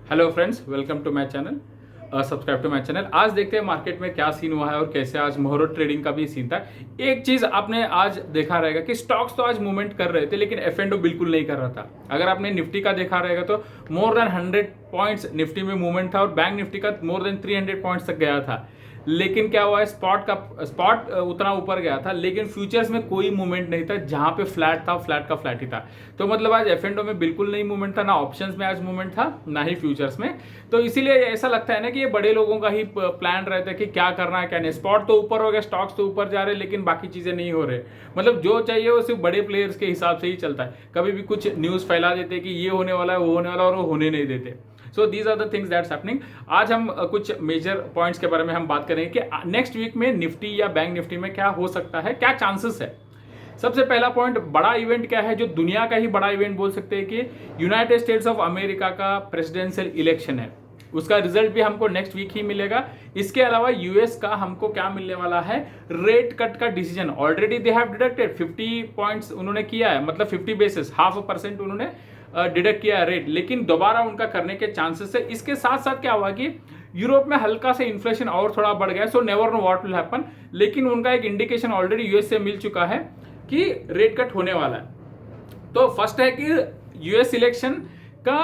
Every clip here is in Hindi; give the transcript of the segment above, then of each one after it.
Hello friends, welcome to my channel. Subscribe to my channel. आज देखते हैं मार्केट में क्या सीन हुआ है और कैसे आज मोहरो ट्रेडिंग का भी सीन था। एक चीज आपने आज देखा रहेगा कि स्टॉक्स तो आज मूवमेंट कर रहे थे, लेकिन एफ एंड ओ बिल्कुल नहीं कर रहा था। अगर आपने निफ्टी का देखा रहेगा तो मोर देन 100 पॉइंट्स निफ्टी में मूवमेंट था और बैंक निफ्टी का मोर देन 300 पॉइंट्स तक गया था। लेकिन क्या हुआ है, स्पॉट उतना ऊपर गया था, लेकिन फ्यूचर्स में कोई मूवमेंट नहीं था। जहां पे फ्लैट था, फ्लैट का फ्लैट ही था। तो मतलब आज एफ एंड ओ में बिल्कुल नहीं मूवमेंट था, ना ऑप्शंस में आज मूवमेंट था, ना ही फ्यूचर्स में। तो इसीलिए ऐसा लगता है ना कि ये बड़े लोगों का ही प्लान रहता है कि क्या करना है क्या नहीं। स्पॉट तो ऊपर हो गया, स्टॉक्स तो ऊपर जा रहे हैं, लेकिन बाकी चीजें नहीं हो रहे। मतलब जो चाहिए वो सिर्फ बड़े प्लेयर्स के हिसाब से ही चलता है। कभी भी कुछ न्यूज फैला देते कि ये होने वाला है, वो होने वाला है, और वो होने नहीं देते। So these are the things that's happening. आज हम कुछ मेजर पॉइंट्स के बारे में हम बात करेंगे कि नेक्स्ट वीक में निफ्टी या बैंक निफ्टी में क्या हो सकता है, क्या चांसेस है। सबसे पहला पॉइंट, बड़ा इवेंट क्या है, जो दुनिया का ही बड़ा इवेंट बोल सकते हैं कि यूनाइटेड स्टेट्स ऑफ अमेरिका का प्रेसिडेंशियल इलेक्शन है। उसका रिजल्ट भी हमको नेक्स्ट वीक ही मिलेगा। इसके अलावा यूएस का हमको क्या मिलने वाला है, रेट कट का decision. Already they have deducted 50 points उन्होंने किया है, मतलब 50 बेसिस, 0.5% उन्होंने डिडक्ट किया है रेट, लेकिन दोबारा उनका करने के चांसेस है। इसके साथ साथ क्या हुआ कि यूरोप में हल्का से इन्फ्लेशन और थोड़ा बढ़ गया, so never know what will happen. लेकिन उनका एक इंडिकेशन ऑलरेडी यूएस से मिल चुका है कि रेट कट होने वाला है। तो फर्स्ट है कि यूएस इलेक्शन का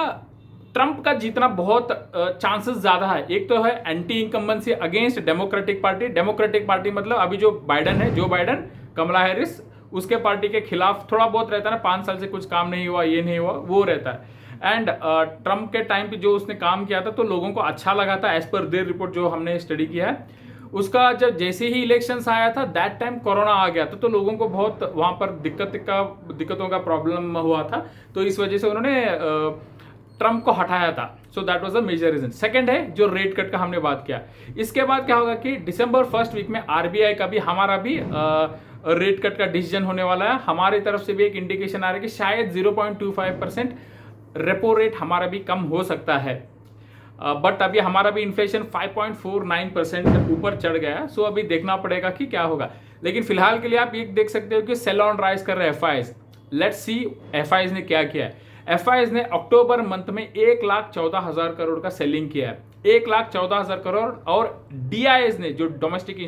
ट्रंप का जीतना बहुत चांसेस ज्यादा है। एक तो है anti incumbency against democratic party. Democratic party मतलब अभी जो बाइडन है, जो बाइडन, कमला हैरिस, उसके पार्टी के खिलाफ थोड़ा बहुत रहता है ना, 5 साल से कुछ काम नहीं हुआ, ये नहीं हुआ, वो रहता है। एंड ट्रंप के टाइम पे जो उसने काम किया था तो लोगों को अच्छा लगा था, एज पर देयर रिपोर्ट जो हमने स्टडी किया है। उसका जब जैसे ही इलेक्शंस आया था, दैट टाइम कोरोना आ गया था, तो लोगों को बहुत वहां पर दिक्कतों का प्रॉब्लम हुआ था। तो इस वजह से उन्होंने ट्रंप को हटाया था। So that was the major reason. Second है जो रेट कट का हमने बात किया। इसके बाद क्या होगा कि दिसंबर फर्स्ट वीक में आरबीआई का भी, हमारा भी रेट कट का डिसीजन होने वाला है। हमारी तरफ से भी एक इंडिकेशन आ रहा है कि शायद 0.25% रेपो रेट हमारा भी कम हो सकता है। बट अभी हमारा भी इन्फ्लेशन 5.49% ऊपर चढ़ गया है। सो अभी देखना पड़ेगा कि क्या होगा। लेकिन फिलहाल के लिए आप ये देख सकते हो कि सेल ऑन राइज कर रहे हैं एफआईज। लेट्स सी एफआईज ने क्या किया है। एफआईज ने अक्टूबर मंथ में 1,14,000 करोड़ का सेलिंग किया है, 1,14,000 करोड़। और डीआईएस ने, जो डोमेस्टिक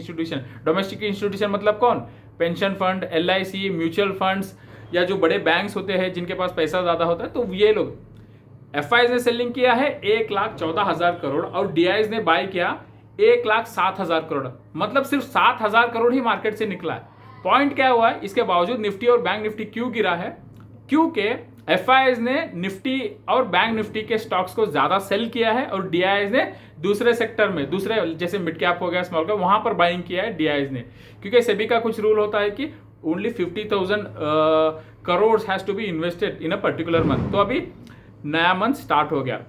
इंस्टीट्यूशन मतलब कौन, pension fund, LIC, mutual funds, या जो बड़े बैंक्स होते हैं जिनके पास पैसा ज्यादा होता है, तो ये लोग, एफआईज ने सेलिंग किया है 1,14,000 करोड़ और डीआईएस ने बाय किया 1,07,000 करोड़। मतलब सिर्फ 7,000 करोड़ ही मार्केट से निकला है। पॉइंट क्या हुआ है, इसके बावजूद निफ्टी और बैंक निफ्टी क्यों गिरा है, क्योंकि एफआईज ने निफ्टी और बैंक निफ्टी के स्टॉक्स को ज्यादा सेल किया है और डीआईएस ने दूसरे सेक्टर में, दूसरे जैसे मिड कैप हो गया, स्मॉल कैप, वहां पर बाइंग किया है डीआईएस ने। क्योंकि सेबी का कुछ रूल होता है कि only 50,000 crore has to be invested in a particular month. तो अभी नया मंथ स्टार्ट हो गया,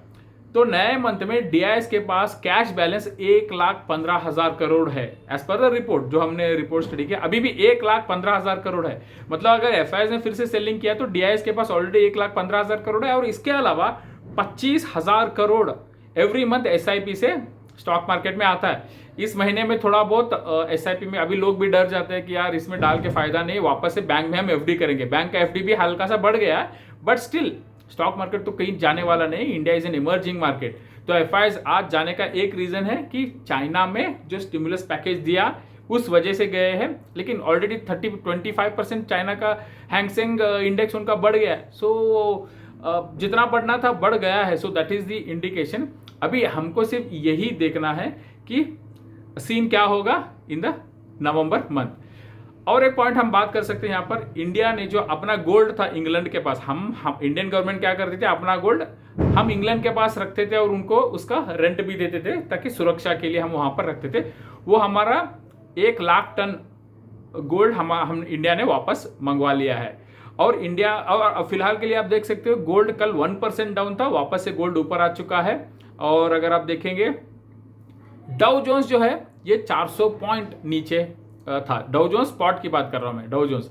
तो नए मंथ में डीआईएस के पास कैश बैलेंस 1,15,000 करोड़ है, एज पर द रिपोर्ट जो हमने रिपोर्ट स्टडी किया। अभी भी 1,15,000 करोड़ है। मतलब अगर एफआईएस ने फिर से सेलिंग किया तो डीआईएस के पास ऑलरेडी 1,15,000 करोड़ है। और इसके अलावा 25,000 करोड़ एवरी मंथ एसआईपी से स्टॉक मार्केट में आता है। इस महीने में थोड़ा बहुत एसआईपी में अभी लोग भी डर जाते हैं कि यार इसमें डाल के फायदा नहीं, वापस से बैंक में हम एफडी करेंगे। बैंक का एफडी भी हल्का सा बढ़ गया है, बट स्टिल स्टॉक मार्केट तो कहीं जाने वाला नहीं, India is an emerging market. तो एफआईज आज जाने का एक रीजन है कि चाइना में जो स्टिमुलस पैकेज दिया उस वजह से गए हैं। लेकिन ऑलरेडी 25% चाइना का हैंगसेंग इंडेक्स उनका बढ़ गया है। सो जितना बढ़ना था बढ़ गया है। So that is the indication. अभी हमको सिर्फ यही देखना है कि सीन क्या होगा इन द नवंबर मंथ। और एक पॉइंट हम बात कर सकते हैं यहाँ पर, इंडिया ने जो अपना गोल्ड था इंग्लैंड के पास, हम इंडियन गवर्नमेंट क्या करती थी, अपना गोल्ड हम इंग्लैंड के पास रखते थे और उनको उसका रेंट भी देते थे ताकि सुरक्षा के लिए हम वहां पर रखते थे। वो हमारा 1,00,000 टन गोल्ड हम इंडिया ने वापस मंगवा लिया है। और इंडिया, और फिलहाल के लिए आप देख सकते हो गोल्ड कल 1% डाउन था, वापस से गोल्ड ऊपर आ चुका है। और अगर आप देखेंगे डाउ जोन्स जो है ये 400 पॉइंट नीचे था। डाउ जोन्स स्पॉट की बात कर रहा हूं मैं, Dow Jones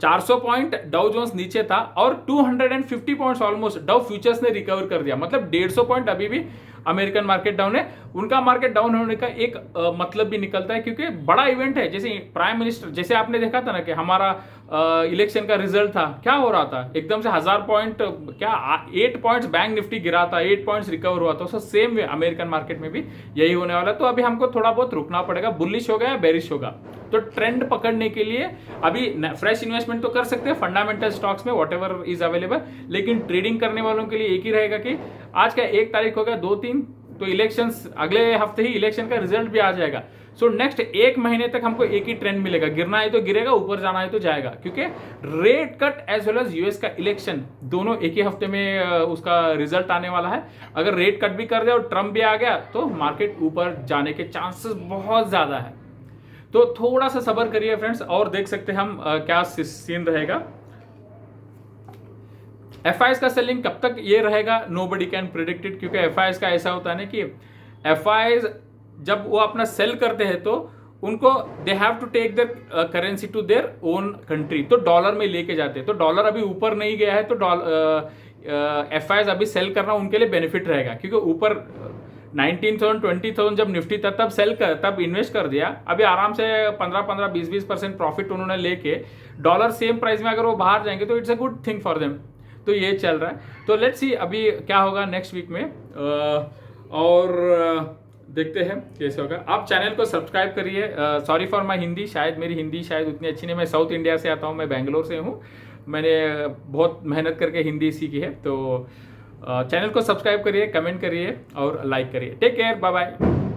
400 point Dow Jones नीचे था और 250 पॉइंट्स ऑलमोस्ट डाउ फ्यूचर्स ने रिकवर कर दिया। मतलब 150 पॉइंट अभी भी अमेरिकन मार्केट डाउन है। उनका मार्केट डाउन होने का एक मतलब भी निकलता है, क्योंकि बड़ा इवेंट है। जैसे प्राइम मिनिस्टर, जैसे आपने देखा था ना कि हमारा इलेक्शन का रिजल्ट था, क्या हो रहा था, एकदम से 1000 पॉइंट, क्या 8 पॉइंट्स बैंक निफ्टी गिरा था, 8 पॉइंट्स रिकवर हुआ था। So same way American market में भी यही होने वाला है। तो अभी हमको थोड़ा बहुत रुकना पड़ेगा, बुलिश होगा या बेरिश होगा। तो ट्रेंड पकड़ने के लिए अभी फ्रेश इन्वेस्टमेंट तो कर सकते हैं फंडामेंटल स्टॉक्स में, वॉट एवर इज अवेलेबल, लेकिन ट्रेडिंग करने वालों के लिए एक ही रहेगा कि आज का 1 तारीख हो गया, 2-3 तो इलेक्शंस, अगले हफ्ते ही इलेक्शन का रिजल्ट भी आ जाएगा। सो नेक्स्ट 1 महीने तक हमको एक ही ट्रेंड मिलेगा, गिरना है तो गिरेगा, ऊपर जाना है तो जाएगा, क्योंकि rate cut as well as US का इलेक्शन दोनों एक ही हफ्ते में उसका रिजल्ट आने वाला है। अगर रेट कट भी कर दे और ट्रम्प भी आ गया तो मार्केट ऊपर जाने के चांसेस बहुत ज्यादा है। तो थोड़ा सा सब्र करिए फ्रेंड्स, और देख सकते हैं हम क्या सीन रहेगा। एफआईएस का सेलिंग कब तक ये रहेगा, नोबडी कैन प्रिडिक्ट इट, क्योंकि एफआईएस का ऐसा होता है ना कि एफआईएस जब वो अपना सेल करते हैं तो उनको they have to take their currency to their own country, तो डॉलर में लेके जाते हैं। तो डॉलर अभी ऊपर नहीं गया है, तो एफआईएस अभी सेल करना उनके लिए बेनिफिट रहेगा, क्योंकि ऊपर 19,000 20,000 जब निफ्टी था तब सेल कर, तब इन्वेस्ट कर दिया। अभी आराम से 15-15 20% प्रॉफिट उन्होंने लेके डॉलर सेम प्राइस में अगर वो बाहर जाएंगे तो it's a good thing for them. तो ये चल रहा है। तो लेट्स सी अभी क्या होगा नेक्स्ट वीक में, और देखते हैं कैसे होगा। आप चैनल को सब्सक्राइब करिए। सॉरी फॉर माय हिंदी, शायद मेरी हिंदी शायद उतनी अच्छी नहीं, मैं साउथ इंडिया से आता हूँ, मैं बेंगलोर से हूँ, मैंने बहुत मेहनत करके हिंदी सीखी है। तो चैनल को सब्सक्राइब करिए, कमेंट करिए और लाइक करिए। Take care, bye bye.